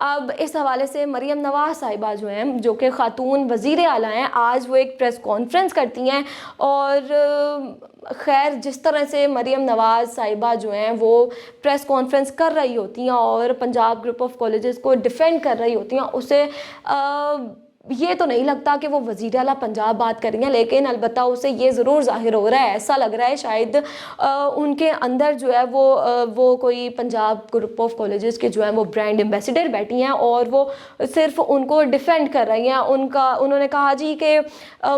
اب اس حوالے سے مریم نواز صاحبہ جو ہیں, جو کہ خاتون وزیر اعلیٰ ہیں, آج وہ ایک پریس کانفرنس کرتی ہیں, اور خیر جس طرح سے مریم نواز صاحبہ جو ہیں وہ پریس کانفرنس کر رہی ہوتی ہیں اور پنجاب گروپ آف کالجز کو ڈیفینڈ کر رہی ہوتی ہیں, اسے یہ تو نہیں لگتا کہ وہ وزیر اعلیٰ پنجاب بات کر رہی ہیں, لیکن البتہ اسے یہ ضرور ظاہر ہو رہا ہے, ایسا لگ رہا ہے شاید ان کے اندر جو ہے وہ کوئی پنجاب گروپ آف کالجز کے جو ہیں وہ برانڈ ایمبیسیڈر بیٹھی ہیں اور وہ صرف ان کو ڈیفینڈ کر رہی ہیں. انہوں نے کہا جی کہ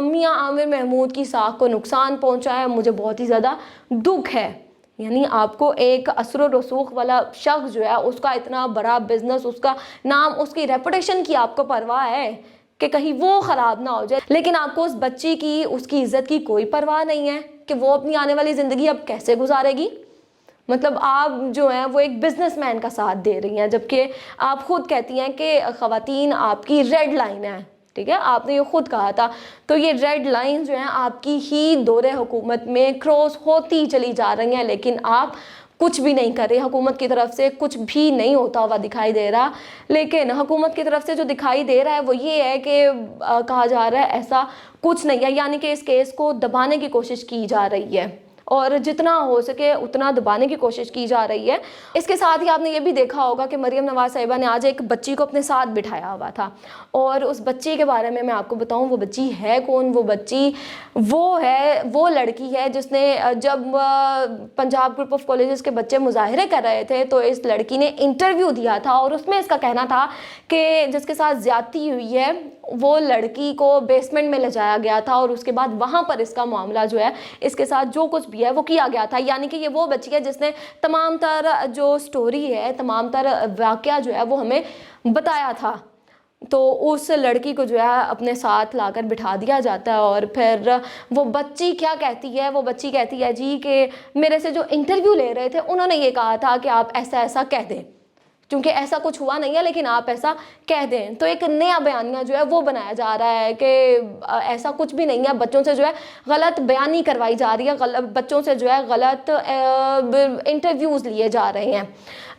میاں عامر محمود کی ساکھ کو نقصان پہنچا ہے, مجھے بہت ہی زیادہ دکھ ہے. یعنی آپ کو ایک اثر و رسوخ والا شخص جو ہے, اس کا اتنا بڑا بزنس, اس کا نام, اس کی ریپوٹیشن کی آپ کو پرواہ ہے کہ کہیں وہ خراب نہ ہو جائے, لیکن آپ کو اس بچی کی, اس کی عزت کی کوئی پرواہ نہیں ہے کہ وہ اپنی آنے والی زندگی اب کیسے گزارے گی. مطلب آپ جو ہیں وہ ایک بزنس مین کا ساتھ دے رہی ہیں, جبکہ آپ خود کہتی ہیں کہ خواتین آپ کی ریڈ لائن ہے. ٹھیک ہے, آپ نے یہ خود کہا تھا. تو یہ ریڈ لائن جو ہیں آپ کی ہی دور حکومت میں کراس ہوتی چلی جا رہی ہیں, لیکن آپ کچھ بھی نہیں کر رہے, حکومت کی طرف سے کچھ بھی نہیں ہوتا ہوا دکھائی دے رہا. لیکن حکومت کی طرف سے جو دکھائی دے رہا ہے وہ یہ ہے کہ کہا جا رہا ہے ایسا کچھ نہیں ہے, یعنی کہ اس کیس کو دبانے کی کوشش کی جا رہی ہے اور جتنا ہو سکے اتنا دبانے کی کوشش کی جا رہی ہے. اس کے ساتھ ہی آپ نے یہ بھی دیکھا ہوگا کہ مریم نواز صاحبہ نے آج ایک بچی کو اپنے ساتھ بٹھایا ہوا تھا, اور اس بچی کے بارے میں آپ کو بتاؤں وہ بچی ہے کون. وہ بچی وہ لڑکی ہے جس نے جب پنجاب گروپ آف کالجز کے بچے مظاہرے کر رہے تھے تو اس لڑکی نے انٹرویو دیا تھا, اور اس میں اس کا کہنا تھا کہ جس کے ساتھ زیادتی ہوئی ہے وہ لڑکی کو بیسمنٹ میں لے جایا گیا تھا, اور اس کے بعد وہاں پر اس کا معاملہ جو ہے, اس کے ساتھ جو کچھ بھی ہے وہ کیا گیا تھا. یعنی کہ یہ وہ بچی ہے جس نے تمام تر جو سٹوری ہے, تمام تر واقعہ جو ہے وہ ہمیں بتایا تھا. تو اس لڑکی کو جو ہے اپنے ساتھ لا کر بٹھا دیا جاتا ہے, اور پھر وہ بچی کیا کہتی ہے, وہ بچی کہتی ہے جی کہ میرے سے جو انٹرویو لے رہے تھے انہوں نے یہ کہا تھا کہ آپ ایسا ایسا کہہ دیں, چونکہ ایسا کچھ ہوا نہیں ہے لیکن آپ ایسا کہہ دیں. تو ایک نیا بیانیہ جو ہے وہ بنایا جا رہا ہے کہ ایسا کچھ بھی نہیں ہے, بچوں سے جو ہے غلط بیانی کروائی جا رہی ہے, بچوں سے جو ہے غلط انٹرویوز لیے جا رہے ہیں.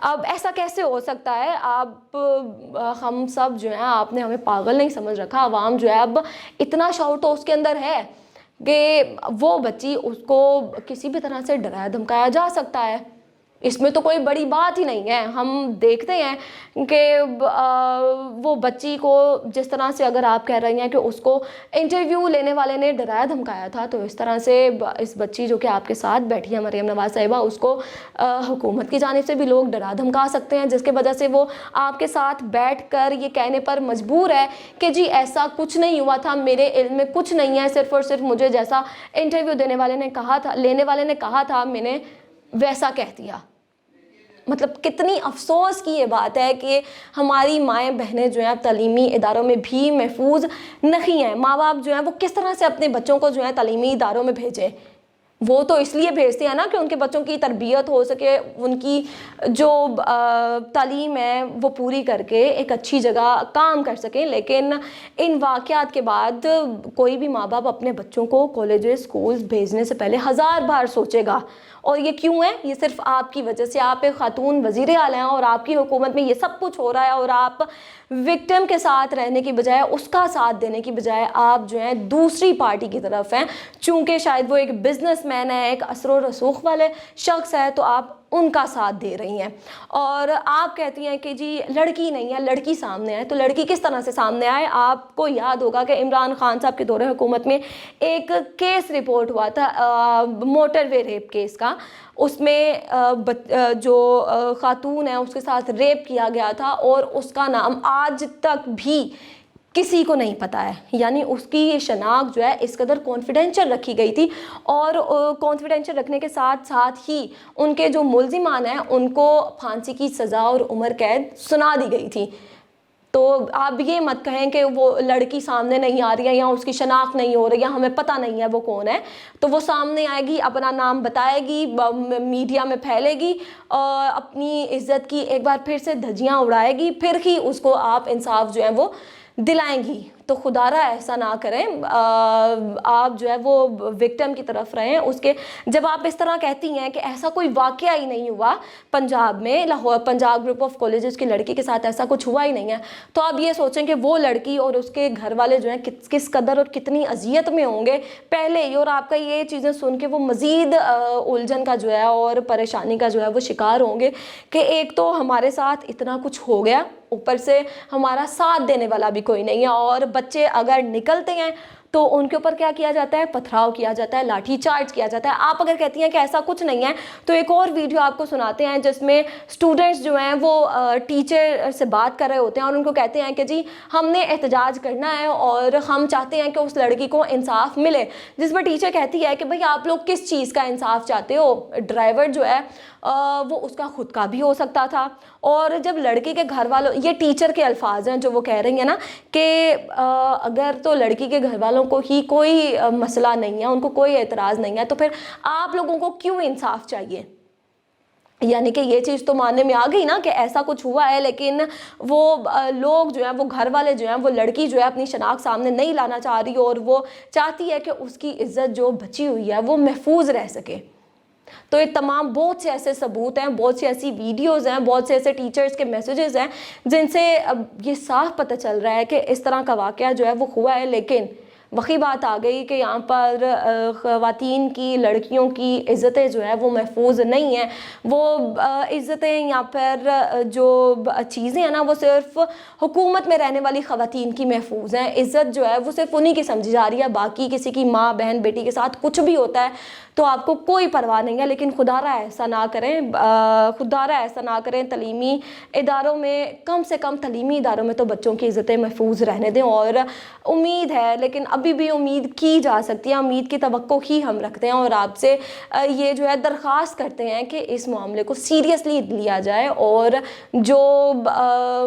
اب ایسا کیسے ہو سکتا ہے؟ ہم سب جو ہیں, آپ نے ہمیں پاگل نہیں سمجھ رکھا. عوام جو ہے اب اتنا شعور تو اس کے اندر ہے کہ وہ بچی, اس کو کسی بھی طرح سے ڈرایا دھمکایا جا سکتا ہے, اس میں تو کوئی بڑی بات ہی نہیں ہے. ہم دیکھتے ہیں کہ وہ بچی کو جس طرح سے اگر آپ کہہ رہی ہیں کہ اس کو انٹرویو لینے والے نے ڈرایا دھمکایا تھا, تو اس طرح سے اس بچی جو کہ آپ کے ساتھ بیٹھی ہے مریم نواز صاحبہ, اس کو حکومت کی جانب سے بھی لوگ ڈرا دھمکا سکتے ہیں, جس کی وجہ سے وہ آپ کے ساتھ بیٹھ کر یہ کہنے پر مجبور ہے کہ جی ایسا کچھ نہیں ہوا تھا, میرے علم میں کچھ نہیں ہے, صرف اور صرف مجھے جیسا انٹرویو لینے والے نے کہا تھا میں نے ویسا کہہ دیا. مطلب کتنی افسوس کی یہ بات ہے کہ ہماری مائیں بہنیں جو ہیں اب تعلیمی اداروں میں بھی محفوظ نہیں ہیں. ماں باپ جو ہیں وہ کس طرح سے اپنے بچوں کو جو ہے تعلیمی اداروں میں بھیجیں؟ وہ تو اس لیے بھیجتے ہیں نا کہ ان کے بچوں کی تربیت ہو سکے, ان کی جو تعلیم ہے وہ پوری کر کے ایک اچھی جگہ کام کر سکیں. لیکن ان واقعات کے بعد کوئی بھی ماں باپ اپنے بچوں کو کالجز اسکولز بھیجنے سے پہلے 1000 بار سوچے گا. اور یہ کیوں ہے؟ یہ صرف آپ کی وجہ سے. آپ ایک خاتون وزیر اعلیٰ ہیں اور آپ کی حکومت میں یہ سب کچھ ہو رہا ہے, اور آپ وکٹم کے ساتھ رہنے کی بجائے, اس کا ساتھ دینے کی بجائے آپ جو ہیں دوسری پارٹی کی طرف ہیں. چونکہ شاید وہ ایک بزنس مین ہے, ایک اثر و رسوخ والے شخص ہے, تو آپ ان کا ساتھ دے رہی ہیں. اور آپ کہتی ہیں کہ جی لڑکی نہیں ہے, لڑکی سامنے آئے. تو لڑکی کس طرح سے سامنے آئے؟ آپ کو یاد ہوگا کہ عمران خان صاحب کے دور حکومت میں ایک کیس رپورٹ ہوا تھا موٹر وے ریپ کیس کا. اس میں جو خاتون ہے اس کے ساتھ ریپ کیا گیا تھا, اور اس کا نام آج تک بھی کسی کو نہیں پتا ہے. یعنی اس کی یہ شناخت جو ہے اس قدر کانفیڈینشیل رکھی گئی تھی, اور کانفیڈینشیل رکھنے کے ساتھ ساتھ ہی ان کے جو ملزمان ہیں ان کو پھانسی کی سزا اور عمر قید سنا دی گئی تھی. تو آپ یہ مت کہیں کہ وہ لڑکی سامنے نہیں آ رہی ہے یا اس کی شناخت نہیں ہو رہی ہے, ہمیں پتہ نہیں ہے وہ کون ہے. تو وہ سامنے آئے گی, اپنا نام بتائے گی, میڈیا میں پھیلے گی, اور اپنی عزت کی ایک بار پھر سے دھجیاں اڑائے گی, پھر ہی اس کو آپ انصاف جو ہے وہ دلائیں گی. تو خدارہ ایسا نہ کریں، آپ جو ہے وہ وکٹم کی طرف رہیں اس کے۔ جب آپ اس طرح کہتی ہیں کہ ایسا کوئی واقعہ ہی نہیں ہوا پنجاب میں، Lahore Punjab group of colleges کی لڑکی کے ساتھ ایسا کچھ ہوا ہی نہیں ہے، تو آپ یہ سوچیں کہ وہ لڑکی اور اس کے گھر والے جو ہیں کس قدر اور کتنی اذیت میں ہوں گے پہلے ہی، اور آپ کا یہ چیزیں سن کے وہ مزید الجھن کا جو ہے اور پریشانی کا جو ہے وہ شکار ہوں گے کہ ایک تو ہمارے ساتھ اتنا کچھ ہو گیا، اوپر سے ہمارا ساتھ دینے والا بھی کوئی نہیں ہے، اور بچے اگر نکلتے ہیں تو ان کے اوپر کیا کیا جاتا ہے، پتھراؤ کیا جاتا ہے، لاٹھی چارج کیا جاتا ہے۔ آپ اگر کہتی ہیں کہ ایسا کچھ نہیں ہے تو ایک اور ویڈیو آپ کو سناتے ہیں جس میں اسٹوڈنٹس جو ہیں وہ ٹیچر سے بات کر رہے ہوتے ہیں اور ان کو کہتے ہیں کہ جی ہم نے احتجاج کرنا ہے اور ہم چاہتے ہیں کہ اس لڑکی کو انصاف ملے، جس پر ٹیچر کہتی ہے کہ بھئی آپ لوگ کس چیز کا انصاف چاہتے ہو، ڈرائیور جو ہے وہ اس کا خود کا بھی ہو سکتا تھا، اور جب لڑکی کے گھر والوں، یہ ٹیچر کے الفاظ ہیں جو وہ کہہ رہی ہیں نا کہ اگر تو لڑکی کے گھر والوں کو ہی کوئی مسئلہ نہیں ہے، ان کو کوئی اعتراض نہیں ہے، تو پھر آپ لوگوں کو کیوں انصاف چاہیے؟ یعنی کہ یہ چیز تو ماننے میں آ گئی نا کہ ایسا کچھ ہوا ہے، لیکن وہ لوگ جو ہیں، وہ گھر والے جو ہیں، وہ لڑکی جو ہے اپنی شناخت سامنے نہیں لانا چاہ رہی اور وہ چاہتی ہے کہ اس کی عزت جو بچی ہوئی ہے وہ محفوظ رہ سکے۔ تو یہ تمام بہت سے ایسے ثبوت ہیں، بہت سی ایسی ویڈیوز ہیں، بہت سے ایسے ٹیچرز کے میسیجز ہیں جن سے اب یہ صاف پتہ چل رہا ہے کہ اس طرح کا واقعہ جو ہے وہ ہوا ہے، لیکن وہی بات آ گئی کہ یہاں پر خواتین کی، لڑکیوں کی عزتیں جو ہے وہ محفوظ نہیں ہیں۔ وہ عزتیں یا پھر جو چیزیں ہیں نا وہ صرف حکومت میں رہنے والی خواتین کی محفوظ ہیں، عزت جو ہے وہ صرف انہی کی سمجھی جا رہی ہے، باقی کسی کی ماں بہن بیٹی کے ساتھ کچھ بھی ہوتا ہے تو آپ کو کوئی پرواہ نہیں ہے۔ لیکن خدارہ ایسا نہ کریں، خدارہ ایسا نہ کریں، تعلیمی اداروں میں، کم سے کم تعلیمی اداروں میں تو بچوں کی عزتیں محفوظ رہنے دیں، اور امید ہے، لیکن ابھی بھی امید کی جا سکتی ہے، امید کی توقع ہی ہم رکھتے ہیں، اور آپ سے یہ جو ہے درخواست کرتے ہیں کہ اس معاملے کو سیریسلی لیا جائے اور جو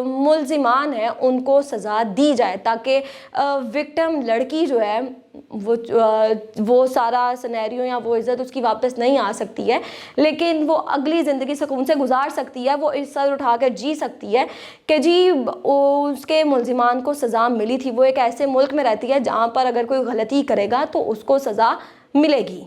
ملزمان ہیں ان کو سزا دی جائے، تاکہ وکٹم لڑکی جو ہے وہ سارا سینیریو یا وہ عزت اس کی واپس نہیں آ سکتی ہے، لیکن وہ اگلی زندگی سکون سے گزار سکتی ہے، وہ اس سر اٹھا کر جی سکتی ہے کہ جی اس کے ملزمان کو سزا ملی تھی۔ وہ ایک ایسے ملک میں رہتی ہے جہاں پر اگر کوئی غلطی کرے گا تو اس کو سزا ملے گی۔